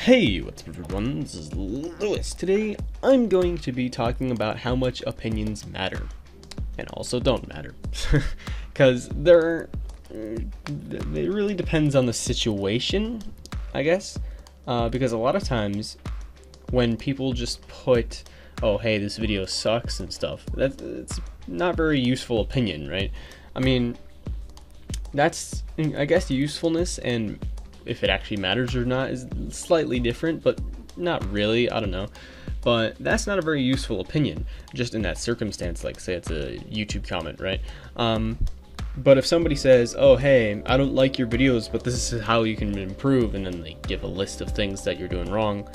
Hey, what's up everyone, this is Lewis. Today I'm going to be talking about how much opinions matter, and also don't matter, because it really depends on the situation, I guess, because a lot of times when people just put, oh hey, this video sucks and stuff, it's not very useful opinion, right? I mean, that's, I guess, usefulness and if it actually matters or not is slightly different, but not really, I don't know. But that's not a very useful opinion, just in that circumstance, like say it's a YouTube comment, right? But if somebody says, oh hey, I don't like your videos, but this is how you can improve, and then they give a list of things that you're doing wrong,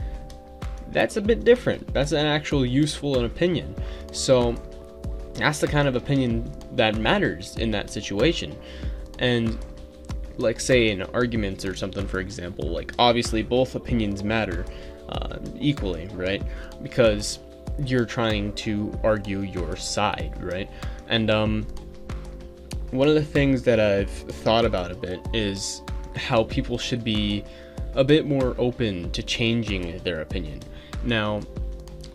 that's a bit different. That's an actual useful opinion. So that's the kind of opinion that matters in that situation. And like say in arguments or something, for example, like obviously both opinions matter equally, right? Because you're trying to argue your side, right? And one of the things that I've thought about a bit is how people should be a bit more open to changing their opinion. Now,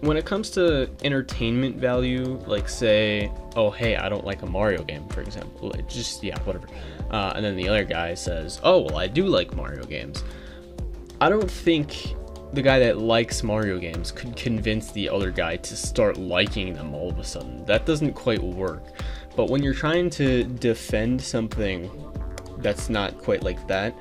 when it comes to entertainment value, like say, oh hey, I don't like a Mario game, for example, whatever, and then the other guy says, oh well, I do like Mario games. I don't think the guy that likes Mario games could convince the other guy to start liking them all of a sudden. That doesn't quite work. But when you're trying to defend something that's not quite like that,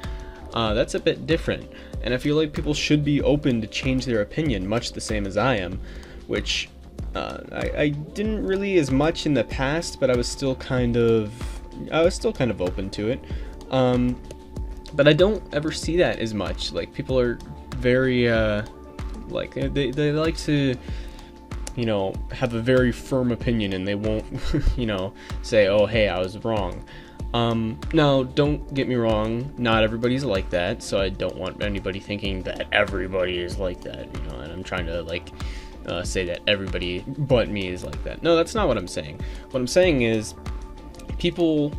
that's a bit different. And I feel like people should be open to change their opinion, much the same as I am, which I didn't really as much in the past, but I was still kind of open to it. But I don't ever see that as much. Like people are very like they like to, you know, have a very firm opinion, and they won't you know, say, oh hey, I was wrong. Now don't get me wrong, not everybody's like that, so I don't want anybody thinking that everybody is like that, you know, and I'm trying to like say that everybody but me is like that. No, that's not what I'm saying. What I'm saying is people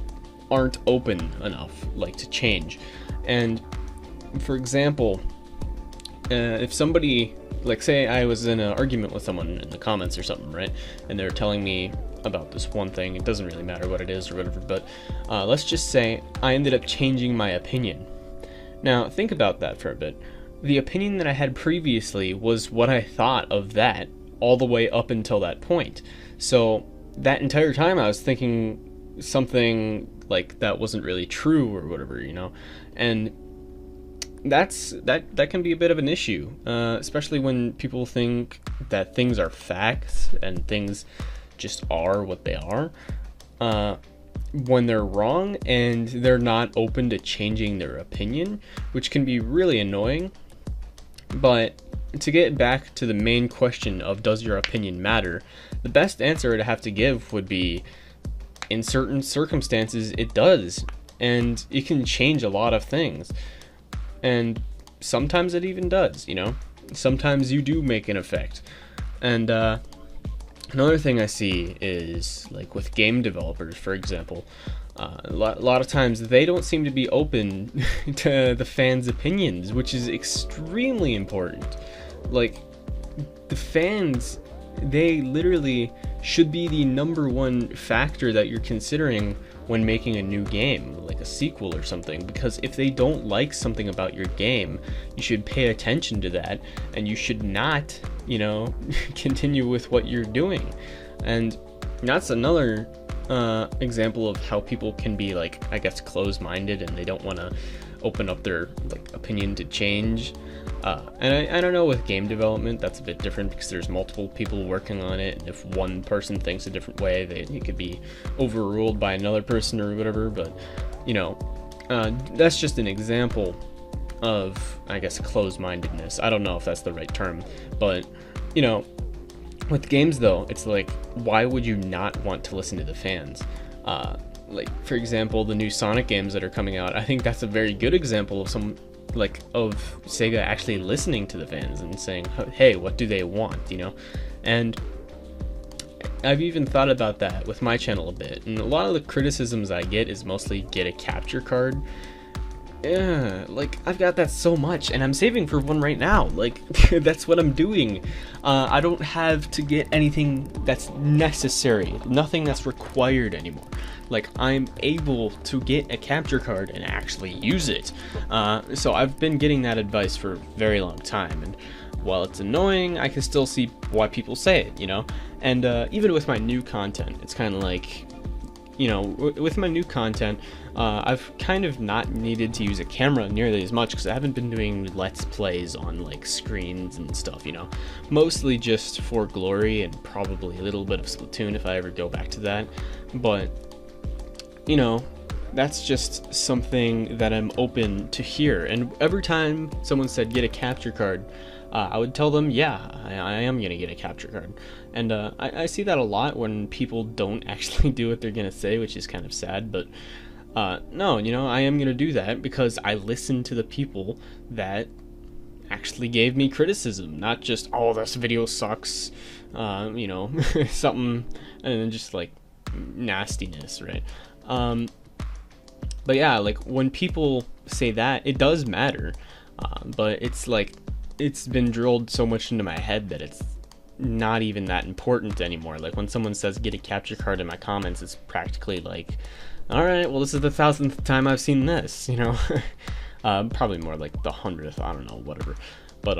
aren't open enough, like, to change. And for example, if somebody, like say I was in an argument with someone in the comments or something, right, and they're telling me about this one thing, it doesn't really matter what it is or whatever, but let's just say I ended up changing my opinion. Now think about that for a bit. The opinion that I had previously was what I thought of that all the way up until that point. So that entire time I was thinking something like that wasn't really true or whatever, you know, and that can be a bit of an issue, especially when people think that things are facts and things just are what they are, when they're wrong and they're not open to changing their opinion, which can be really annoying. But to get back to the main question of does your opinion matter, the best answer I'd have to give would be, in certain circumstances it does, and it can change a lot of things, and sometimes it even does, you know, sometimes you do make an effect. And another thing I see is, like, with game developers, for example, a lot of times they don't seem to be open to the fans' opinions, which is extremely important. Like, the fans, they literally should be the number one factor that you're considering when making a new game, like a sequel or something, because if they don't like something about your game, you should pay attention to that, and you should not, you know, continue with what you're doing. And that's another example of how people can be, like, I guess, closed-minded, and they don't want to open up their, like, opinion to change. And I don't know, with game development that's a bit different because there's multiple people working on it, and if one person thinks a different way, it could be overruled by another person or whatever. But, you know, that's just an example of, I guess, closed-mindedness. I don't know if that's the right term, but, you know, with games though, it's like, why would you not want to listen to the fans? Like, for example, the new Sonic games that are coming out, I think that's a very good example of of Sega actually listening to the fans and saying, hey, what do they want, you know? And I've even thought about that with my channel a bit, and a lot of the criticisms I get is mostly get a capture card, yeah, like, I've got that so much, and I'm saving for one right now. Like, that's what I'm doing. I don't have to get anything that's necessary, nothing that's required anymore. Like, I'm able to get a capture card and actually use it. So I've been getting that advice for a very long time, and while it's annoying, I can still see why people say it, you know? And even with my new content, it's kind of like, you know, with my new content, I've kind of not needed to use a camera nearly as much because I haven't been doing let's plays on like screens and stuff, you know, mostly just for glory and probably a little bit of Splatoon if I ever go back to that. But, you know, that's just something that I'm open to hear. And every time someone said get a capture card, I would tell them, yeah, I am going to get a capture card. And I see that a lot when people don't actually do what they're going to say, which is kind of sad. But no, you know, I am going to do that because I listen to the people that actually gave me criticism, not just, oh, this video sucks, you know, something, and then just like nastiness, right? But yeah, like when people say that, it does matter. But it's like, it's been drilled so much into my head that it's not even that important anymore. Like when someone says get a capture card in my comments, it's practically like, all right, well, this is the 1000th time I've seen this, you know. Probably more like the 100th, I don't know, whatever. But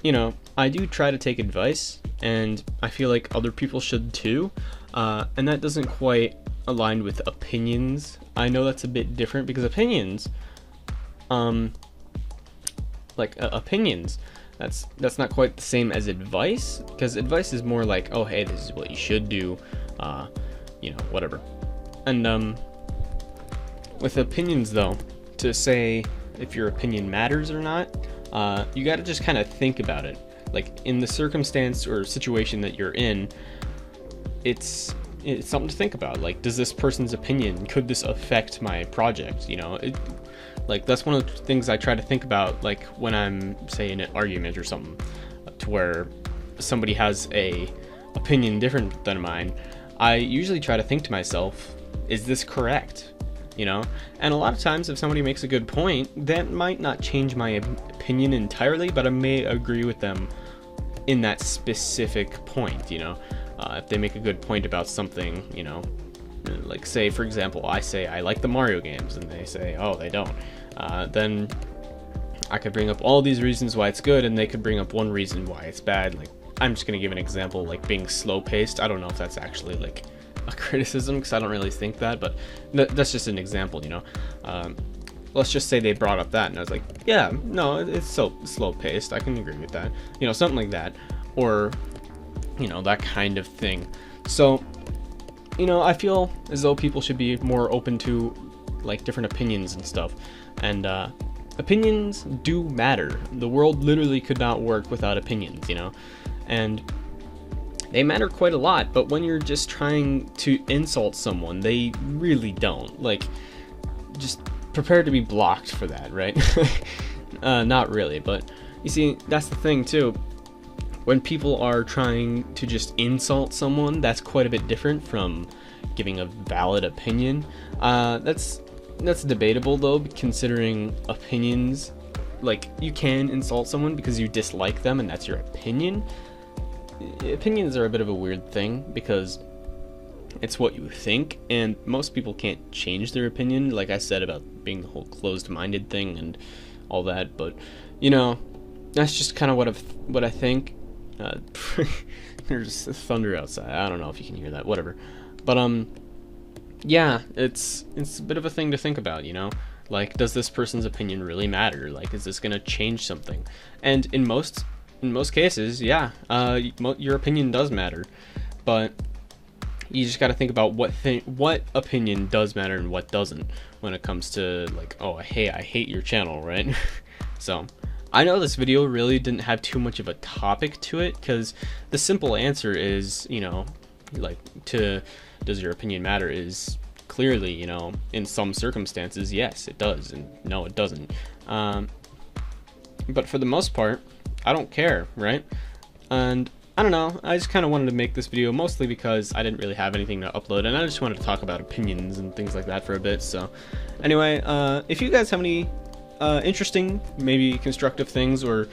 you know, I do try to take advice, and I feel like other people should too. And that doesn't quite align with opinions. I know that's a bit different because opinions, opinions, that's not quite the same as advice, because advice is more like, oh, hey, this is what you should do, you know, whatever. And with opinions though, to say if your opinion matters or not, you got to just kind of think about it. Like in the circumstance or situation that you're in, it's something to think about. Like, does this person's opinion, could this affect my project, you know? Like, that's one of the things I try to think about, like when I'm, say, in an argument or something, to where somebody has a opinion different than mine. I usually try to think to myself, is this correct, you know? And a lot of times if somebody makes a good point, that might not change my opinion entirely, but I may agree with them in that specific point, you know? If they make a good point about something, you know, like say, for example, I say I like the Mario games, and they say, oh, they don't, then I could bring up all these reasons why it's good, and they could bring up one reason why it's bad. Like, I'm just gonna give an example, like being slow-paced. I don't know if that's actually like a criticism, because I don't really think that, but that's just an example, you know. Let's just say they brought up that, and I was like, yeah, no, it's so slow-paced, I can agree with that, you know, something like that, or, you know, that kind of thing. So, you know, I feel as though people should be more open to like different opinions and stuff, and opinions do matter. The world literally could not work without opinions, you know, and they matter quite a lot. But when you're just trying to insult someone, they really don't. Like, just prepare to be blocked for that, right? Not really, but you see, that's the thing too. When people are trying to just insult someone, that's quite a bit different from giving a valid opinion. That's debatable though, considering opinions, like, you can insult someone because you dislike them and that's your opinion. Opinions are a bit of a weird thing because it's what you think, and most people can't change their opinion, like I said about being the whole closed-minded thing and all that. But, you know, that's just kind of what I think. There's thunder outside. I don't know if you can hear that. Whatever. But yeah, it's a bit of a thing to think about, you know. Like, does this person's opinion really matter? Like, is this gonna change something? And in most cases, yeah, your opinion does matter. But you just got to think about what opinion does matter and what doesn't when it comes to, like, oh, hey, I hate your channel, right? So I know this video really didn't have too much of a topic to it, because the simple answer is, you know, like, does your opinion matter is clearly, you know, in some circumstances, yes, it does, and no, it doesn't. But for the most part, I don't care, right? And I don't know, I just kind of wanted to make this video mostly because I didn't really have anything to upload, and I just wanted to talk about opinions and things like that for a bit. So anyway, if you guys have any interesting, maybe constructive things or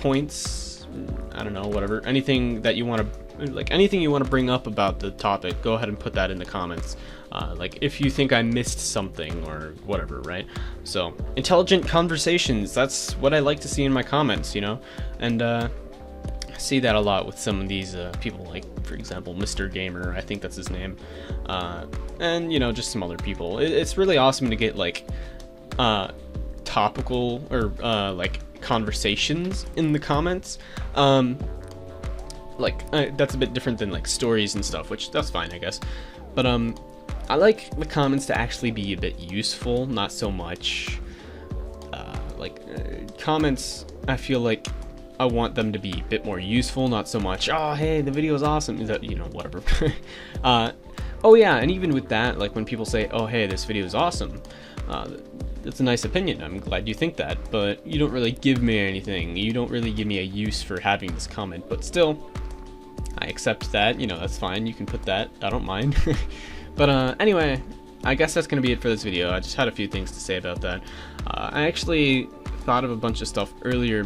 points, I don't know, whatever, anything that you want to, like anything you want to bring up about the topic, go ahead and put that in the comments. Like if you think I missed something or whatever, right? So intelligent conversations, that's what I like to see in my comments, you know. And I see that a lot with some of these people, like for example Mr. Gamer, I think that's his name, and you know, just some other people. It's really awesome to get like topical or like conversations in the comments. Like that's a bit different than like stories and stuff, which that's fine, I guess. But I like the comments to actually be a bit useful, not so much comments. I feel like I want them to be a bit more useful, not so much, oh hey, the video is awesome, is that, you know, whatever. Oh yeah, and even with that, like when people say, oh hey, this video is awesome, that's a nice opinion, I'm glad you think that, but you don't really give me anything, you don't really give me a use for having this comment. But still, I accept that, you know, that's fine, you can put that, I don't mind. But anyway, I guess that's gonna be it for this video. I just had a few things to say about that. I actually thought of a bunch of stuff earlier,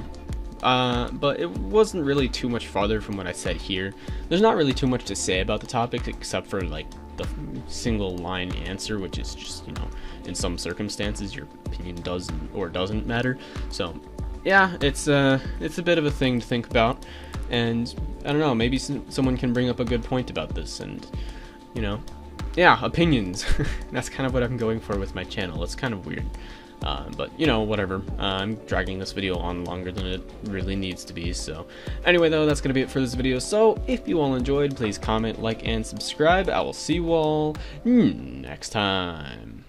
but it wasn't really too much farther from what I said here. There's not really too much to say about the topic except for like the single line answer, which is just, you know, in some circumstances your opinion does or doesn't matter. So yeah, it's a bit of a thing to think about, and I don't know, maybe someone can bring up a good point about this, and you know, yeah, opinions. That's kind of what I'm going for with my channel. It's kind of weird, but you know, whatever. I'm dragging this video on longer than it really needs to be. So anyway though, that's gonna be it for this video. So if you all enjoyed, please comment, like, and subscribe. I will see you all next time.